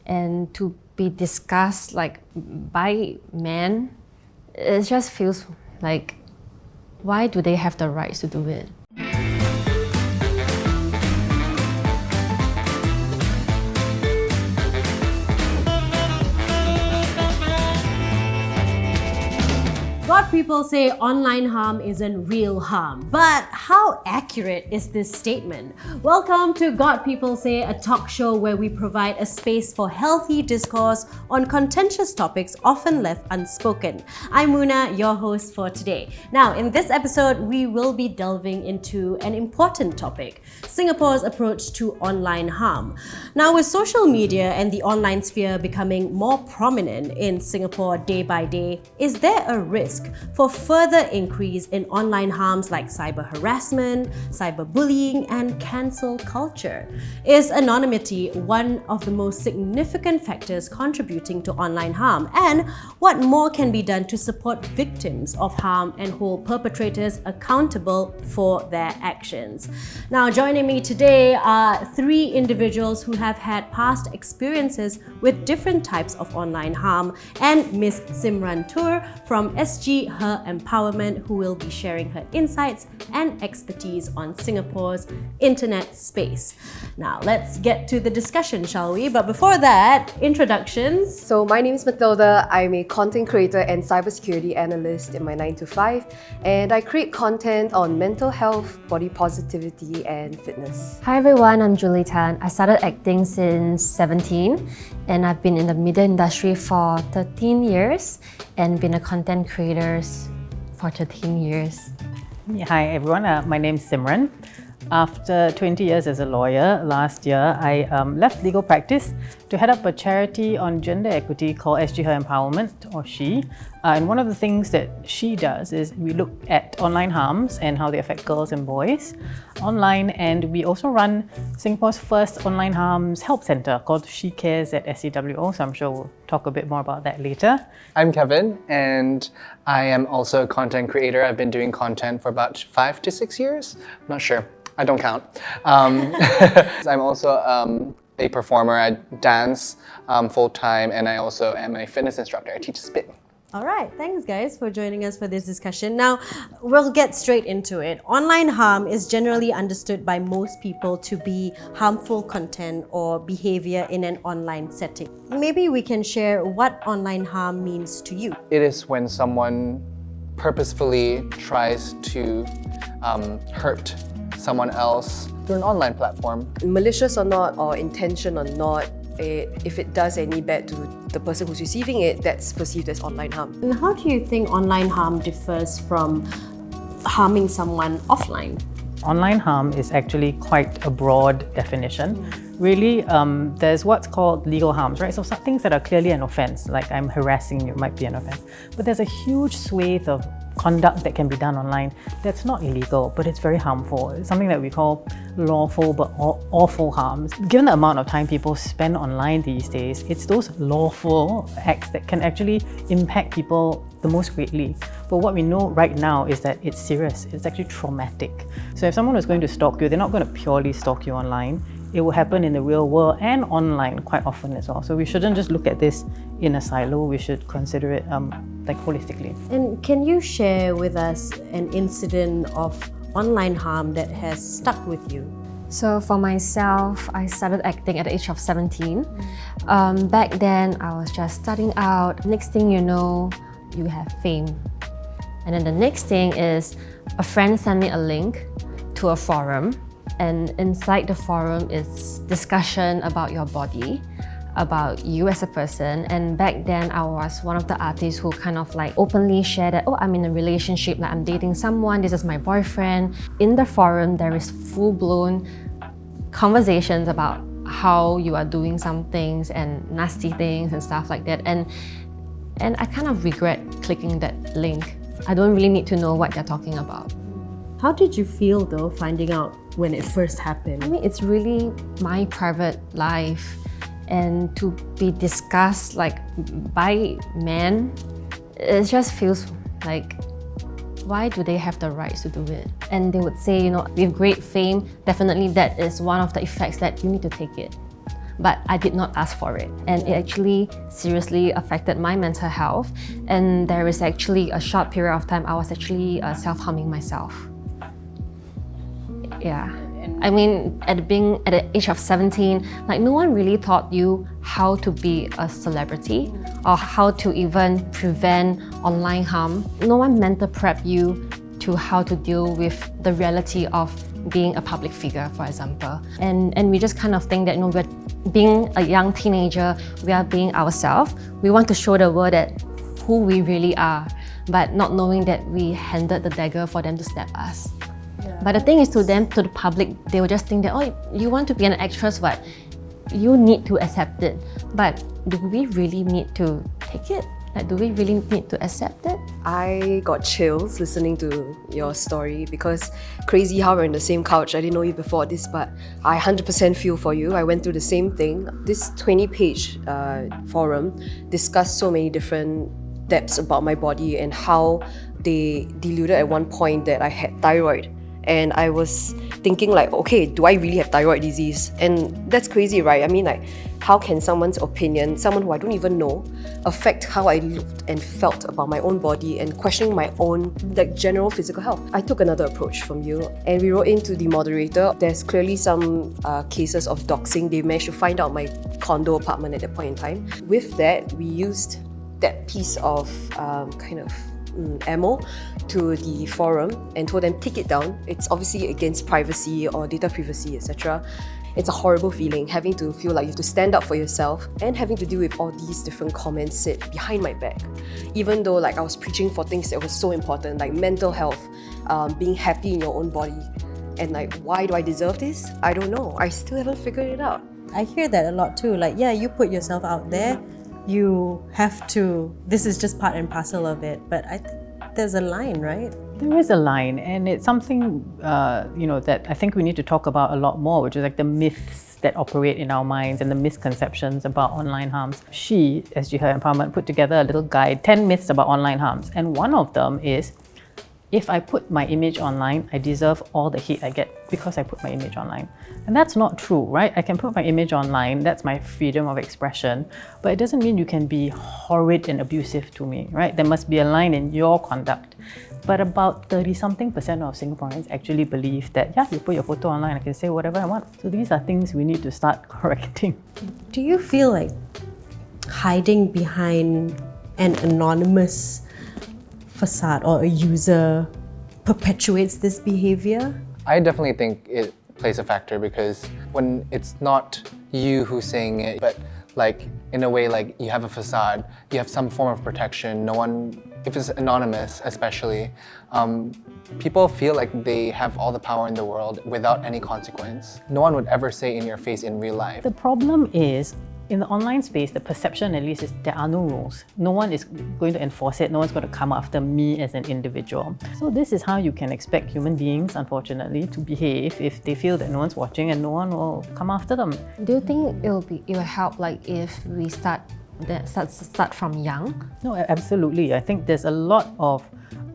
and to be discussed like by men, it just feels like, why do they have the rights to do it? What people say online harm isn't real harm. But how accurate is this statement? Welcome to God People Say, a talk show where we provide a space for healthy discourse on contentious topics often left unspoken. I'm Munah, your host for today. Now, in this episode, we will be delving into an important topic, Singapore's approach to online harm. Now, with social media and the online sphere becoming more prominent in Singapore day by day, is there a risk for further increase in online harms like cyber harassment, cyberbullying, and cancel culture? Is anonymity one of the most significant factors contributing to online harm? And what more can be done to support victims of harm and hold perpetrators accountable for their actions? Now, joining me today are three individuals who have had past experiences with different types of online harm, and Ms Simran Toor from SG Her Empowerment, who will be sharing her insights and expertise on Singapore's internet space. Now, let's get to the discussion, shall we? But before that, introductions. So my name is Mathilda. I'm a content creator and cybersecurity analyst in my 9 to 5, and I create content on mental health, body positivity, and fitness. Hi everyone, I'm Julie Tan. I started acting since 17 and I've been in the media industry for 13 years and been a content creator for 13 years. Hi everyone, my name is Simran. After 20 years as a lawyer, last year I left legal practice to head up a charity on gender equity called SG Her Empowerment, or SHE. And one of the things that SHE does is we look at online harms and how they affect girls and boys online, and we also run Singapore's first online harms help centre called She Cares at SCWO, so I'm sure we'll talk a bit more about that later. I'm Kevin, and I am also a content creator. I've been doing content for about 5 to 6 years. I'm not sure. I don't count. I'm also a performer. I dance full-time, and I also am a fitness instructor. I teach spin. All right, thanks guys for joining us for this discussion. Now, we'll get straight into it. Online harm is generally understood by most people to be harmful content or behavior in an online setting. Maybe we can share what online harm means to you. It is when someone purposefully tries to hurt someone else through an online platform. Malicious or not, or intention or not, if it does any bad to the person who's receiving it, that's perceived as online harm. And how do you think online harm differs from harming someone offline? Online harm is actually quite a broad definition. Really, there's what's called legal harms, right? So some things that are clearly an offense, like I'm harassing you, might be an offense. But there's a huge swathe of conduct that can be done online that's not illegal, but it's very harmful. It's something that we call lawful but awful harms. Given the amount of time people spend online these days, it's those lawful acts that can actually impact people the most greatly. But what we know right now is that it's serious, it's actually traumatic. So if someone is going to stalk you, they're not going to purely stalk you online. It will happen in the real world and online quite often as well. So we shouldn't just look at this in a silo, we should consider it like holistically. And can you share with us an incident of online harm that has stuck with you? So for myself, I started acting at the age of 17. Back then, I was just starting out. Next thing you know, you have fame. And then the next thing is a friend sent me a link to a forum, and inside the forum is discussion about your body, about you as a person. And back then I was one of the artists who kind of like openly shared that, oh, I'm in a relationship, like I'm dating someone, this is my boyfriend. In the forum there is full-blown conversations about how you are doing some things and nasty things and stuff like that. And I kind of regret clicking that link. I don't really need to know what they're talking about. How did you feel though, finding out when it first happened? I mean, it's really my private life, and to be discussed like by men, it just feels like, why do they have the rights to do it? And they would say, you know, with great fame, definitely that is one of the effects that you need to take it. but I did not ask for it. And it actually seriously affected my mental health. And there is actually a short period of time I was actually self-harming myself. Yeah. I mean, at the age of 17, like no one really taught you how to be a celebrity or how to even prevent online harm. No one mentor prep you to how to deal with the reality of being a public figure, for example. And we just kind of think that, we're being a young teenager, we are being ourselves. We want to show the world that who we really are, but not knowing that we handed the dagger for them to stab us. But the thing is, to them, to the public, they will just think that, oh, you want to be an actress, what? You need to accept it. But do we really need to take it? Like, do we really need to accept it? I got chills listening to your story because crazy how we're in the same couch. I didn't know you before this, but I 100% feel for you. I went through the same thing. This 20-page forum discussed so many different depths about my body and how they deluded at one point that I had thyroid. And I was thinking like, okay, do I really have thyroid disease? And that's crazy, right? I mean, like, how can someone's opinion, someone who I don't even know, affect how I looked and felt about my own body and questioning my own like general physical health? I took another approach from you and we wrote into the moderator. There's clearly some cases of doxing. They managed to find out my condo apartment at that point in time. With that, we used that piece of ammo to the forum and told them take it down. It's obviously against privacy or data privacy, etc. It's a horrible feeling having to feel like you have to stand up for yourself and having to deal with all these different comments said behind my back. Even though like I was preaching for things that were so important, like mental health, being happy in your own body. And like, why do I deserve this? I don't know. I still haven't figured it out. I hear that a lot too. Like, yeah, you put yourself out there, you have to, this is just part and parcel of it. But I think there's a line, right? There is a line, and it's something that I think we need to talk about a lot more, which is like the myths that operate in our minds and the misconceptions about online harms. She, SG Her Empowerment, put together a little guide, 10 myths about online harms, and one of them is, if I put my image online, I deserve all the hate I get because I put my image online. And that's not true, right? I can put my image online, that's my freedom of expression, but it doesn't mean you can be horrid and abusive to me, right? There must be a line in your conduct. But about 30-something% of Singaporeans actually believe that, yeah, you put your photo online, I can say whatever I want. So these are things we need to start correcting. Do you feel like hiding behind an anonymous facade or a user perpetuates this behavior? I definitely think it plays a factor because when it's not you who's saying it, but like in a way like you have a facade, you have some form of protection. No one, if it's anonymous especially, people feel like they have all the power in the world without any consequence. No one would ever say in your face in real life. The problem is, in the online space, the perception at least is there are no rules. No one is going to enforce it. No one's going to come after me as an individual. So this is how you can expect human beings, unfortunately, to behave if they feel that no one's watching and no one will come after them. Do you think it will help like if we start from young? No, absolutely. I think there's a lot of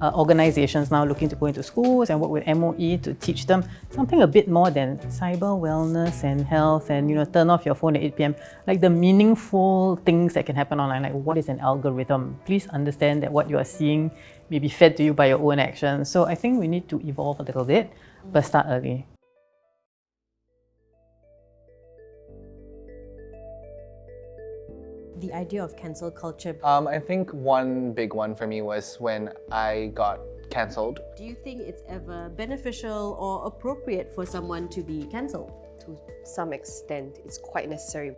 organizations now looking to go into schools and work with MOE to teach them something a bit more than cyber wellness and health and turn off your phone at 8 p.m. Like the meaningful things that can happen online, like what is an algorithm? Please understand that what you are seeing may be fed to you by your own actions. So I think we need to evolve a little bit, but start early. The idea of cancel culture. I think one big one for me was when I got cancelled. Do you think it's ever beneficial or appropriate for someone to be cancelled? To some extent, it's quite necessary.